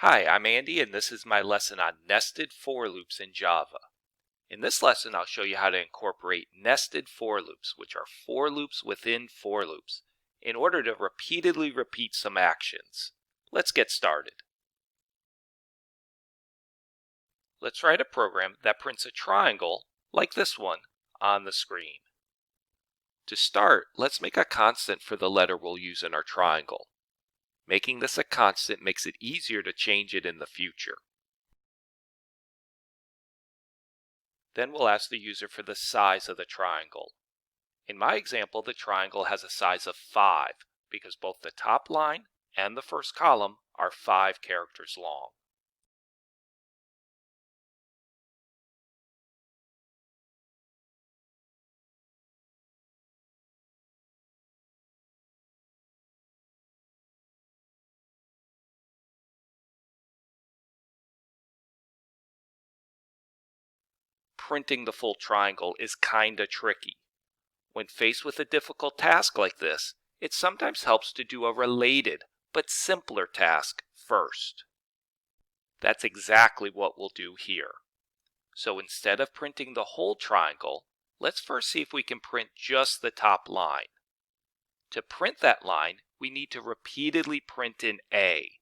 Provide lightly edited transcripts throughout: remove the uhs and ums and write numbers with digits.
Hi, I'm Andy and this is my lesson on nested for loops in Java. In this lesson, I'll show you how to incorporate nested for loops, which are for loops within for loops, in order to repeatedly repeat some actions. Let's get started. Let's write a program that prints a triangle, like this one, on the screen. To start, let's make a constant for the letter we'll use in our triangle. Making this a constant makes it easier to change it in the future. Then we'll ask the user for the size of the triangle. In my example, the triangle has a size of 5 because both the top line and the first column are 5 characters long. Printing the full triangle is kinda tricky. When faced with a difficult task like this, it sometimes helps to do a related but simpler task first. That's exactly what we'll do here. So instead of printing the whole triangle, let's first see if we can print just the top line. To print that line, we need to repeatedly print an A.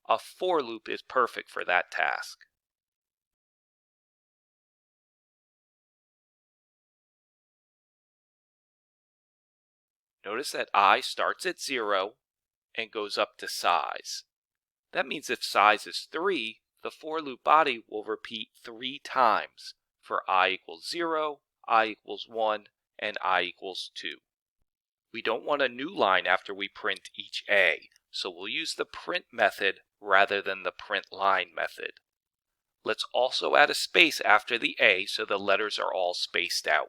A for loop is perfect for that task. Notice that I starts at 0 and goes up to size. That means if size is 3, the for loop body will repeat 3 times for I equals 0, I equals 1, and I equals 2. We don't want a new line after we print each A, so we'll use the print method rather than the print line method. Let's also add a space after the A so the letters are all spaced out.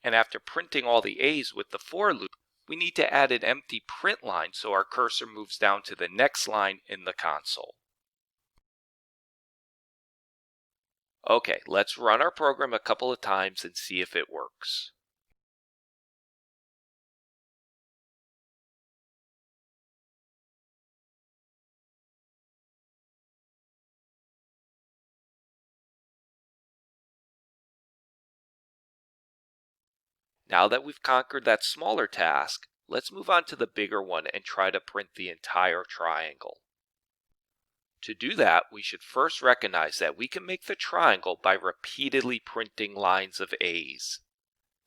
And after printing all the A's with the for loop, we need to add an empty print line so our cursor moves down to the next line in the console. Okay, let's run our program a couple of times and see if it works. Now that we've conquered that smaller task, let's move on to the bigger one and try to print the entire triangle. To do that, we should first recognize that we can make the triangle by repeatedly printing lines of A's.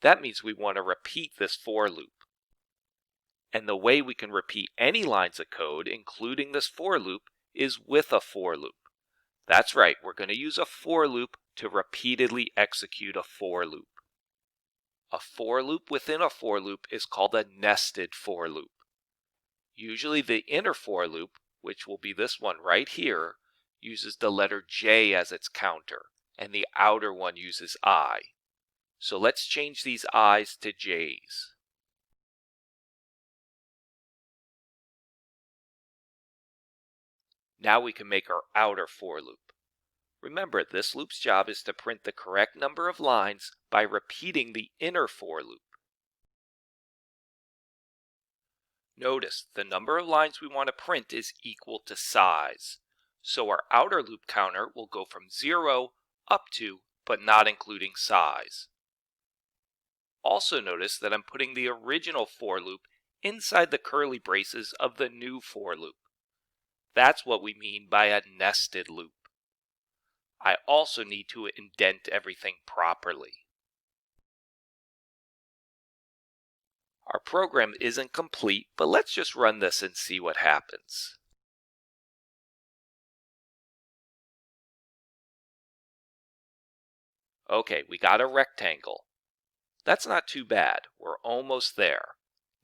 That means we want to repeat this for loop. And the way we can repeat any lines of code, including this for loop, is with a for loop. That's right, we're going to use a for loop to repeatedly execute a for loop. A for loop within a for loop is called a nested for loop. Usually the inner for loop, which will be this one right here, uses the letter J as its counter, and the outer one uses I. So let's change these I's to J's. Now we can make our outer for loop. Remember, this loop's job is to print the correct number of lines by repeating the inner for loop. Notice the number of lines we want to print is equal to size. So our outer loop counter will go from 0 up to, but not including size. Also notice that I'm putting the original for loop inside the curly braces of the new for loop. That's what we mean by a nested loop. I also need to indent everything properly. Our program isn't complete, but let's just run this and see what happens. Okay, we got a rectangle. That's not too bad. We're almost there.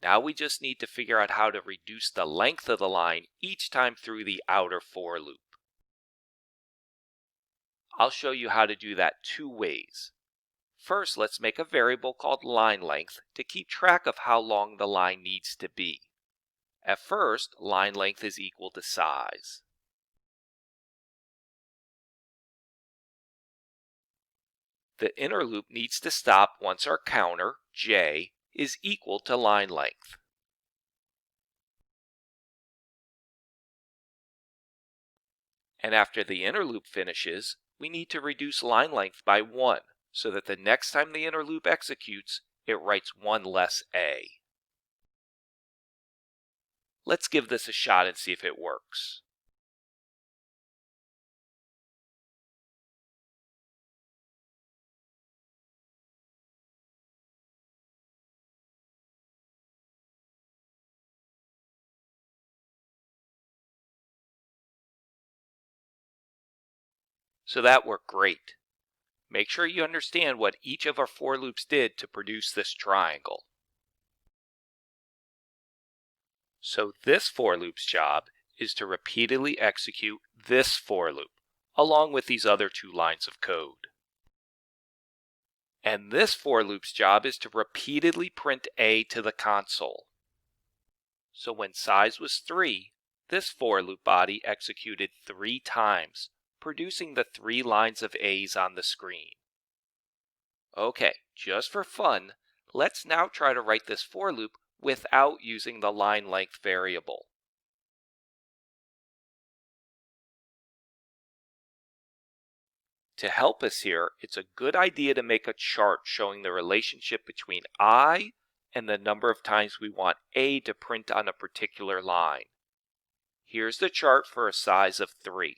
Now we just need to figure out how to reduce the length of the line each time through the outer for loop. I'll show you how to do that 2 ways. First, let's make a variable called line length to keep track of how long the line needs to be. At first, line length is equal to size. The inner loop needs to stop once our counter, J, is equal to line length. And after the inner loop finishes, we need to reduce line length by 1 so that the next time the inner loop executes, it writes 1 less A. Let's give this a shot and see if it works. So that worked great. Make sure you understand what each of our for loops did to produce this triangle. So this for loop's job is to repeatedly execute this for loop, along with these other 2 lines of code. And this for loop's job is to repeatedly print A to the console. So when size was 3, this for loop body executed 3 times, producing the 3 lines of A's on the screen. Okay, just for fun, let's now try to write this for loop without using the line length variable. To help us here, it's a good idea to make a chart showing the relationship between I and the number of times we want A to print on a particular line. Here's the chart for a size of 3.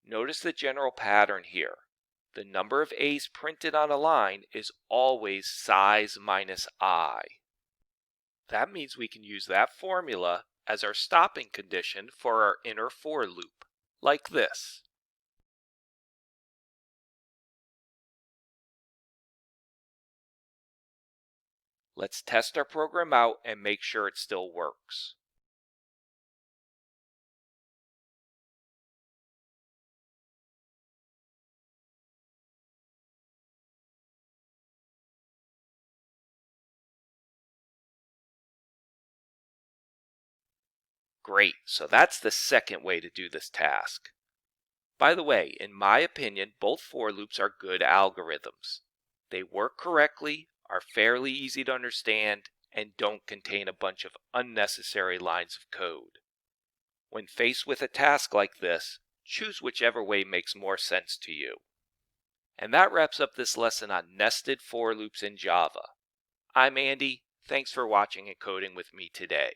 Notice the general pattern here. The number of A's printed on a line is always size minus I. That means we can use that formula as our stopping condition for our inner for loop, like this. Let's test our program out and make sure it still works. Great, so that's the second way to do this task. By the way, in my opinion, both for loops are good algorithms. They work correctly, are fairly easy to understand, and don't contain a bunch of unnecessary lines of code. When faced with a task like this, choose whichever way makes more sense to you. And that wraps up this lesson on nested for loops in Java. I'm Andy. Thanks for watching and coding with me today.